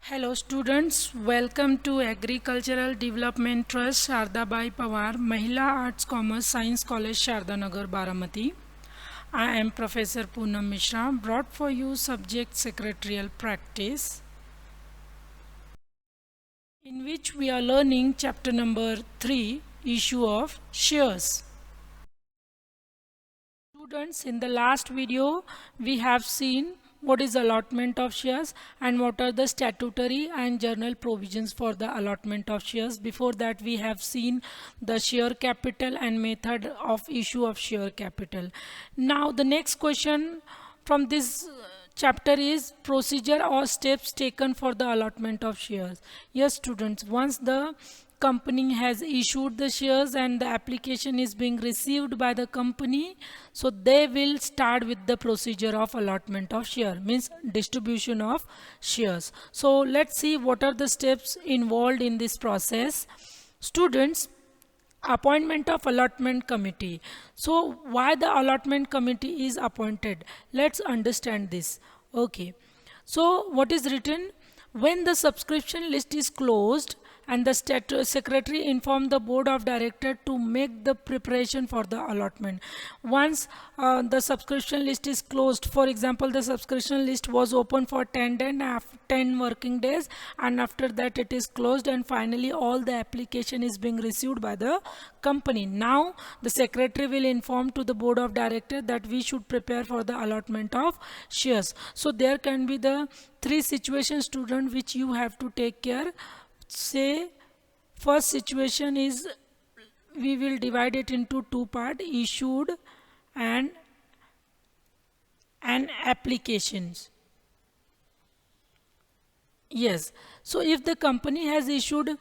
Hello students, welcome to Agricultural Development Trust Shardabai Pawar, Mahila Arts Commerce Science College Shardanagar Baramati. I am Professor Poonam Mishra, brought for you subject secretarial practice, in which we are learning chapter number 3, issue of shares. Students, in the last video we have seen what is allotment of shares and what are the statutory and journal provisions for the allotment of shares. Before that we have seen the share capital and method of issue of share capital. Now the next question from this chapter is procedure or steps taken for the allotment of shares. Yes students, once the company has issued the shares and the application is being received by the company, so they will start with the procedure of allotment of share, means distribution of shares. So let's see what are the steps involved in this process. Students, appointment of allotment committee. So why the allotment committee is appointed? Let's understand this. Okay, so what is written? When the subscription list is closed and the secretary inform the board of director to make the preparation for the allotment. Once the subscription list is closed, for example the subscription list was open for 10 working days, and after that it is closed, and finally all the application is being received by the company. Now the secretary will inform to the board of director that we should prepare for the allotment of shares. So there can be the three situations, student, which you have to take care. Say first situation is, we will divide it into two part: issued and applications. Yes, so if the company has issued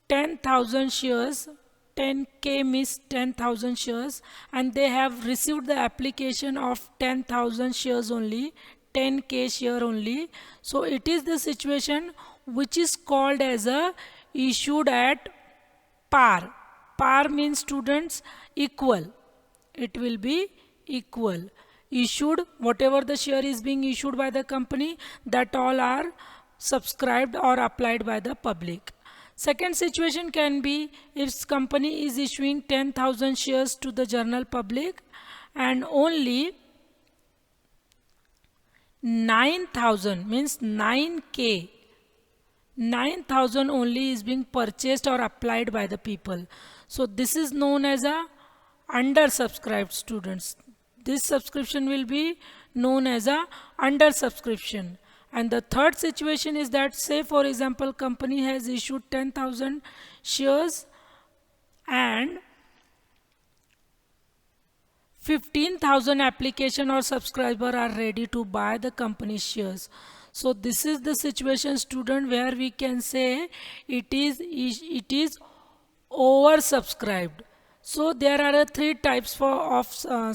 10,000 shares, 10k means 10,000 shares, and they have received the application of 10,000 shares only, 10k share only, so it is the situation which is called as a issued at par. Par means, students, equal. It will be equal. Issued, whatever the share is being issued by the company, that all are subscribed or applied by the public. Second situation can be, if company is issuing 10,000 shares to the general public and only 9,000 means 9k, 9,000 only is being purchased or applied by the people. So this is known as a undersubscribed, students. This subscription will be known as a undersubscription. And the third situation is that, say for example company has issued 10,000 shares and 15,000 application or subscriber are ready to buy the company shares. So this is the situation, student, where we can say it is oversubscribed. So there are three types of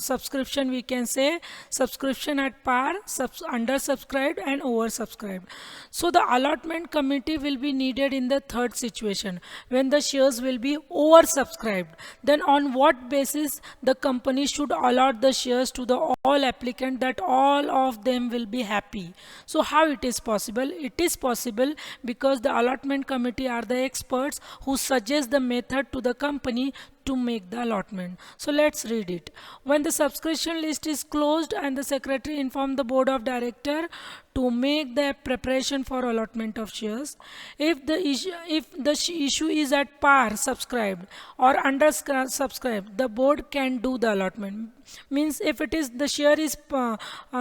subscription. We can say subscription at par, undersubscribed and oversubscribed. So the allotment committee will be needed in the third situation, when the shares will be oversubscribed. Then on what basis the company should allot the shares to the all applicant, that all of them will be happy. So how it is possible? It is possible because the allotment committee are the experts who suggest the method to the company to make the allotment. So let's read it. When the subscription list is closed and the secretary inform the board of director to make the preparation for allotment of shares, if the issue is at par subscribed or under subscribed, the board can do the allotment. Means if it is the share is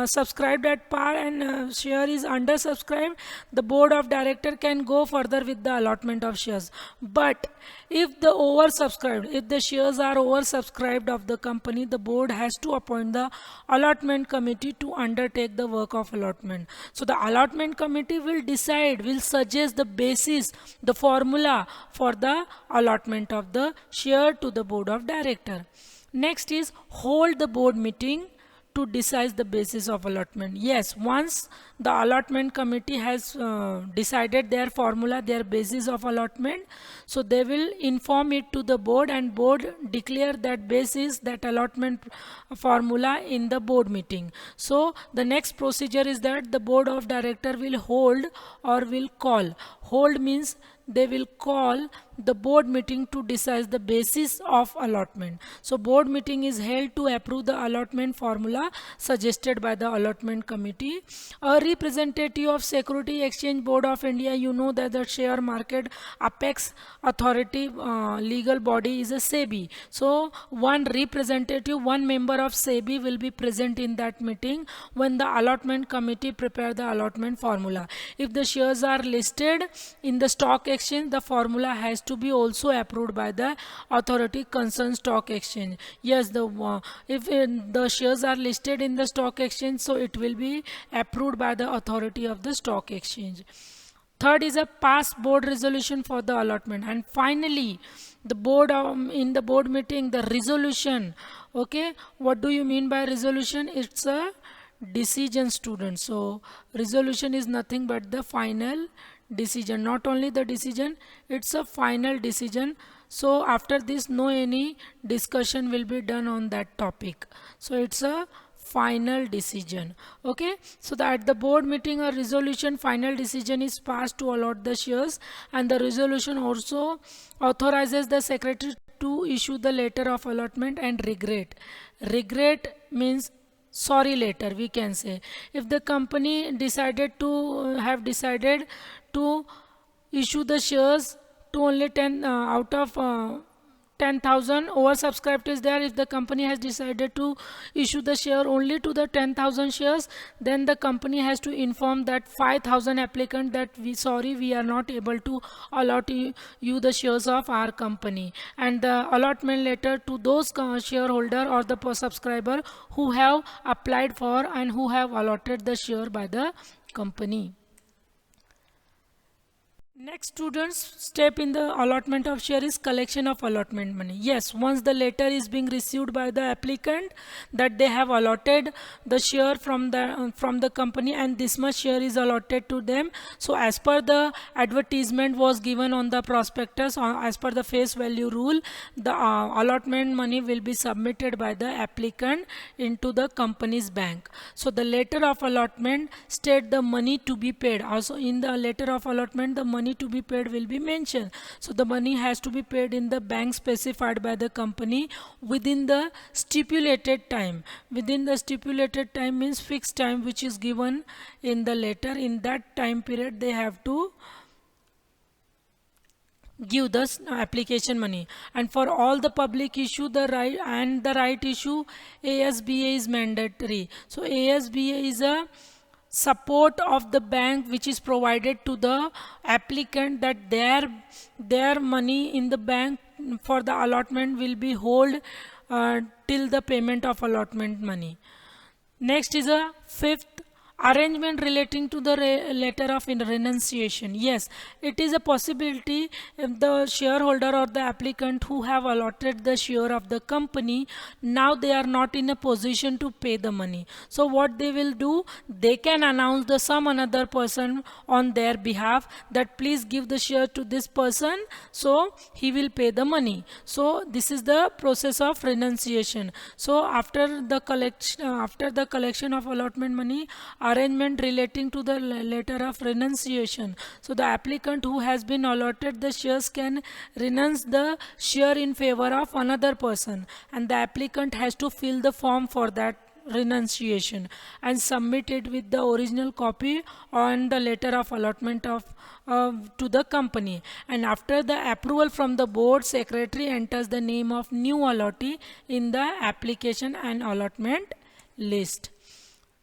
subscribed at par and share is under subscribed, the board of director can go further with the allotment of shares. But if the oversubscribed, if the shares are oversubscribed of the company, the board has to appoint the allotment committee to undertake the work of allotment. So the allotment committee will decide, will suggest the basis, the formula for the allotment of the share to the board of director. Next is hold the board meeting to decide the basis of allotment. Yes, once the allotment committee has decided their formula, their basis of allotment, so they will inform it to the board, and board declare that basis, that allotment formula in the board meeting. So the next procedure is that the board of director will hold or will call. Hold means they will call the board meeting to decide the basis of allotment. So board meeting is held to approve the allotment formula suggested by the allotment committee. A representative of Security Exchange Board of India, you know that the share market apex authority legal body is a SEBI. So one representative, one member of SEBI will be present in that meeting when the allotment committee prepare the allotment formula. If the shares are listed in the stock exchange, the formula has to be also approved by the authority concerned stock exchange. Yes, if the shares are listed in the stock exchange, so it will be approved by the authority of the stock exchange. Third is a pass board resolution for the allotment. And finally, the board in the board meeting, the resolution. Okay, what do you mean by resolution? It's a decision, student. So resolution is nothing but the final decision. Not only the decision, it's a final decision. So after this, no any discussion will be done on that topic. So it's a final decision. Okay, so that at the board meeting a resolution, final decision is passed to allot the shares, and the resolution also authorizes the secretary to issue the letter of allotment and regret. Regret means sorry letter, we can say. If the company decided to issue the shares to only 10 out of 10,000 oversubscribed is there, if the company has decided to issue the share only to the 10,000 shares, then the company has to inform that 5,000 applicant that we are not able to allot you the shares of our company, and the allotment letter to those shareholder or the subscriber who have applied for and who have allotted the share by the company. Next, students, step in the allotment of share is collection of allotment money. Yes, once the letter is being received by the applicant that they have allotted the share from the company and this much share is allotted to them. So as per the advertisement was given on the prospectus, as per the face value rule, the allotment money will be submitted by the applicant into the company's bank. So the letter of allotment state the money to be paid. Also in the letter of allotment, the money to be paid will be mentioned. So the money has to be paid in the bank specified by the company within the stipulated time. Within the stipulated time means fixed time which is given in the letter. In that time period they have to give the application money. And for all the public issue, the right issue, ASBA is mandatory. So ASBA is a support of the bank which is provided to the applicant, that their money in the bank for the allotment will be hold till the payment of allotment money. Next is a fifth, arrangement relating to the letter of renunciation. Yes, it is a possibility if the shareholder or the applicant who have allotted the share of the company, now they are not in a position to pay the money. So what they will do, they can announce the some another person on their behalf that please give the share to this person, so he will pay the money. So this is the process of renunciation. So after the collection of allotment money, arrangement relating to the letter of renunciation. So the applicant who has been allotted the shares can renounce the share in favor of another person, and the applicant has to fill the form for that renunciation and submit it with the original copy on the letter of allotment of to the company. And after the approval from the board, secretary enters the name of new allottee in the application and allotment list.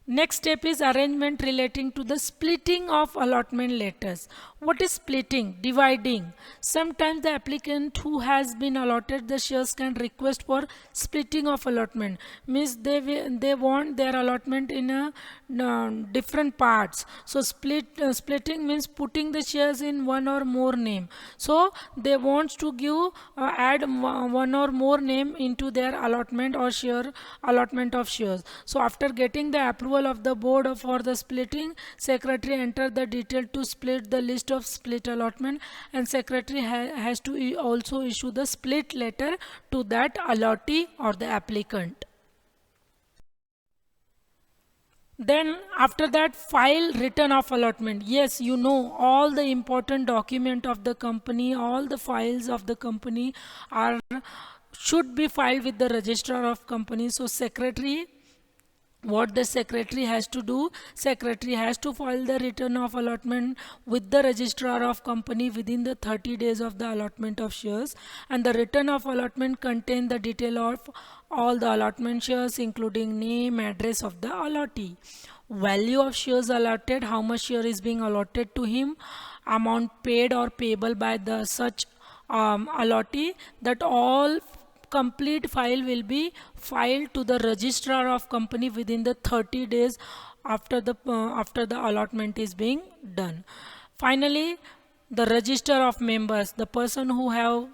Next step is arrangement relating to the splitting of allotment letters. What is splitting? Dividing. Sometimes the applicant who has been allotted the shares can request for splitting of allotment. Means they want their allotment in a different parts. So splitting means putting the shares in one or more name. So they want to give add one or more name into their allotment or share allotment of shares. So after getting the approval of the board for the splitting, secretary enter the detail to split the list of split allotment, and secretary has to also issue the split letter to that allottee or the applicant. Then after that, file return of allotment. Yes, you know, all the important document of the company, all the files of the company are should be filed with the registrar of company. So secretary, what the secretary has to do, secretary has to file the return of allotment with the registrar of company within the 30 days of the allotment of shares, and the return of allotment contain the detail of all the allotment shares including name, address of the allottee, value of shares allotted, how much share is being allotted to him, amount paid or payable by the such allottee. That all complete file will be filed to the registrar of company within the 30 days after the allotment is being done. Finally, the register of members, the person who have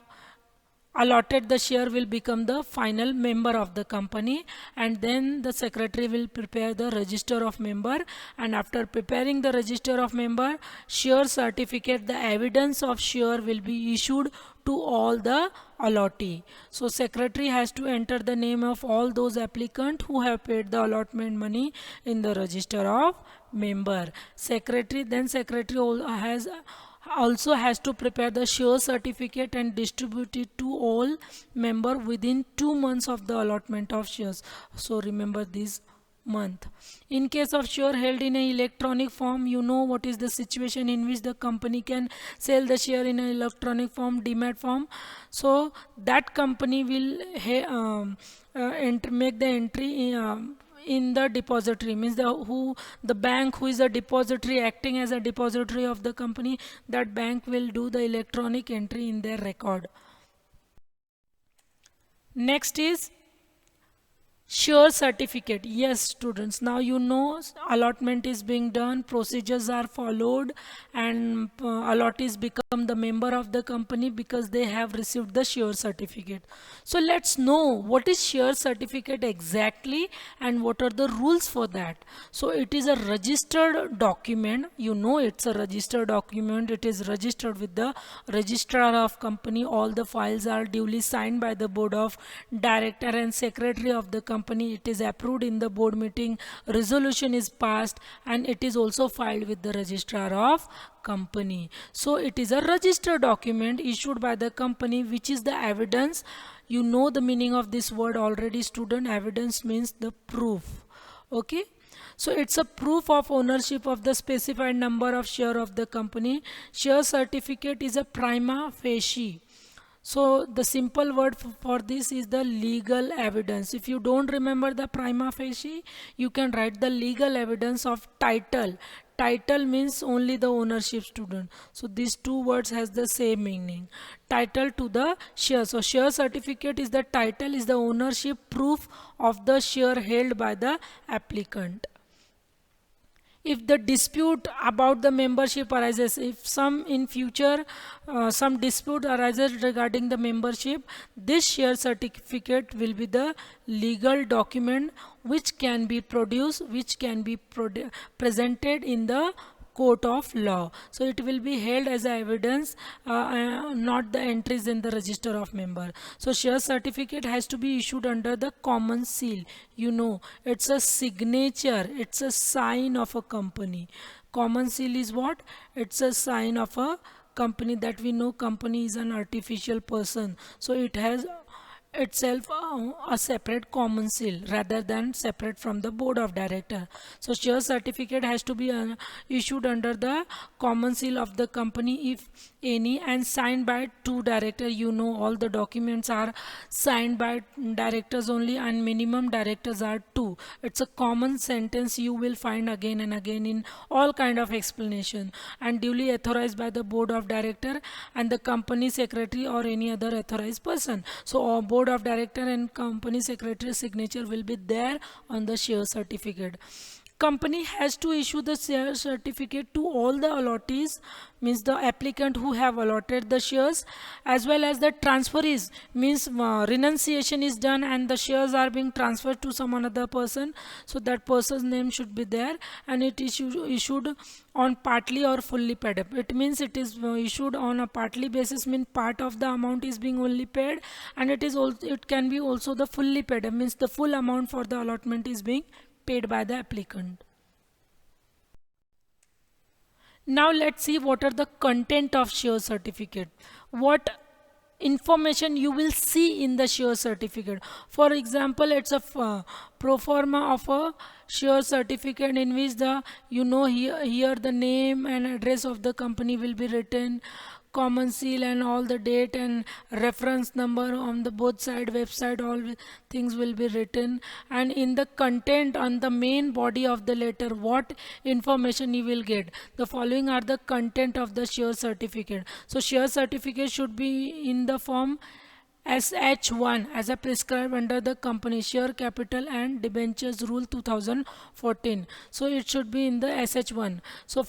allotted the share will become the final member of the company, and then the secretary will prepare the register of member, and after preparing the register of member, share certificate, the evidence of share will be issued to all the allottee. So secretary has to enter the name of all those applicants who have paid the allotment money in the register of member. Secretary also has to prepare the share certificate and distribute it to all member within 2 months of the allotment of shares. So remember this month. In case of share held in a electronic form, you know what is the situation in which the company can sell the share in an electronic form, demat form. So that company will make the entry in the depository, means the bank who is a depository, acting as a depository of the company, that bank will do the electronic entry in their record. Next is share certificate. Yes students, now you know allotment is being done, procedures are followed, and allottees become the member of the company because they have received the share certificate. So let's know what is share certificate exactly and what are the rules for that. So it is a registered document, you know, it's a registered document, it is registered with the registrar of company, all the files are duly signed by the board of director and secretary of the company, it is approved in the board meeting, resolution is passed, and it is also filed with the registrar of company. So it is a registered document issued by the company, which is the evidence. You know the meaning of this word already student. Evidence means the proof. Okay, so it's a proof of ownership of the specified number of share of the company. Share certificate is a prima facie. So the simple word for this is the legal evidence. If you don't remember the prima facie, you can write the legal evidence of title. Title means only the ownership student. So these two words has the same meaning. Title to the share. So share certificate is the title, is the ownership proof of the share held by the applicant. If the dispute about the membership arises, if some in future some dispute arises regarding the membership, this share certificate will be the legal document which can be produced, which can be presented in the court of law. So it will be held as evidence, not the entries in the register of member. So share certificate has to be issued under the common seal. You know, it's a signature, it's a sign of a company. Common seal is what? It's a sign of a company, that we know company is an artificial person. So it has itself a separate common seal rather than separate from the board of director. So share certificate has to be issued under the common seal of the company if any, and signed by two director. You know, all the documents are signed by directors only, and minimum directors are two. It's a common sentence you will find again and again in all kind of explanation. And duly authorized by the board of director and the company secretary or any other authorized person. So board of director and company secretary signature will be there on the share certificate. Company has to issue the share certificate to all the allottees, means the applicant who have allotted the shares, as well as the transferees, means renunciation is done and the shares are being transferred to some another person, so that person's name should be there, and it is issued on partly or fully paid up. It means it is issued on a partly basis, means part of the amount is being only paid, and it is also, it can be also the fully paid up, means the full amount for the allotment is being paid by the applicant. Now let's see what are the content of share certificate. What information you will see in the share certificate. For example, it's a pro forma of a share certificate in which the here the name and address of the company will be written, common seal and all the date and reference number on the both side website, all things will be written. And in the content on the main body of the letter, what information you will get. The following are the content of the share certificate. So share certificate should be in the form SH1 as a prescribed under the company share capital and debentures rule 2014. So it should be in the SH1. So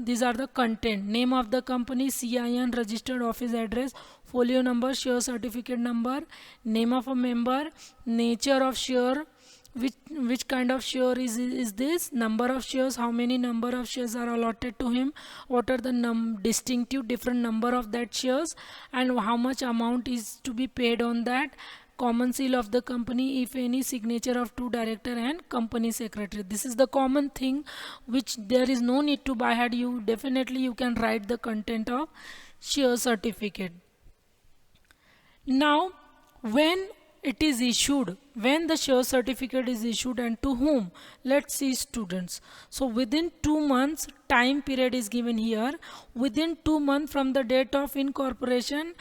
these are the content: name of the company, CIN, registered office address, folio number, share certificate number, name of a member, nature of share, which kind of share is this, number of shares, how many number of shares are allotted to him, what are the distinctive different number of that shares, and how much amount is to be paid on that, common seal of the company, if any, signature of two director and company secretary. This is the common thing which there is no need to by heart. You definitely you can write the content of share certificate. Now when it is issued, when the share certificate is issued and to whom, let's see students. So within 2 months time period is given here. Within 2 months from the date of incorporation,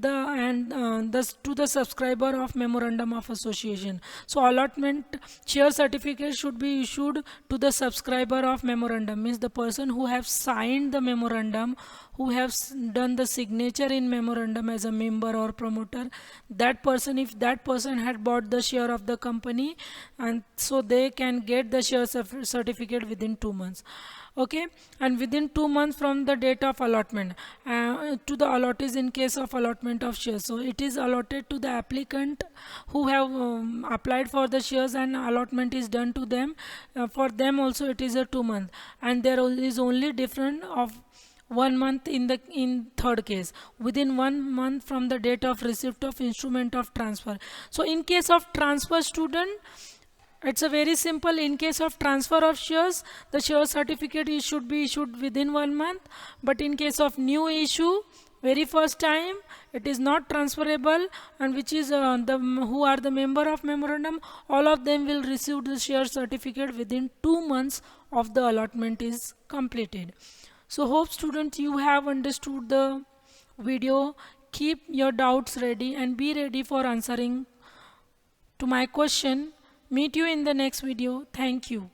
to the subscriber of memorandum of association. So allotment share certificate should be issued to the subscriber of memorandum, means the person who have signed the memorandum, who have done the signature in memorandum as a member or promoter. That person, if that person had bought the share of the company, and so they can get the share certificate within 2 months. Okay, and within 2 months from the date of allotment to the allottees in case of allotment of shares. So it is allotted to the applicant who have applied for the shares and allotment is done to them. For them also it is a 2 month, and there is only different of 1 month in third case, within 1 month from the date of receipt of instrument of transfer. So in case of transfer, student, it's a very simple. In case of transfer of shares, the share certificate should be issued within 1 month. But in case of new issue, very first time, it is not transferable, and which is who are the member of memorandum, all of them will receive the share certificate within 2 months of the allotment is completed. So hope students you have understood the video. Keep your doubts ready and be ready for answering to my question. Meet you in the next video. Thank you.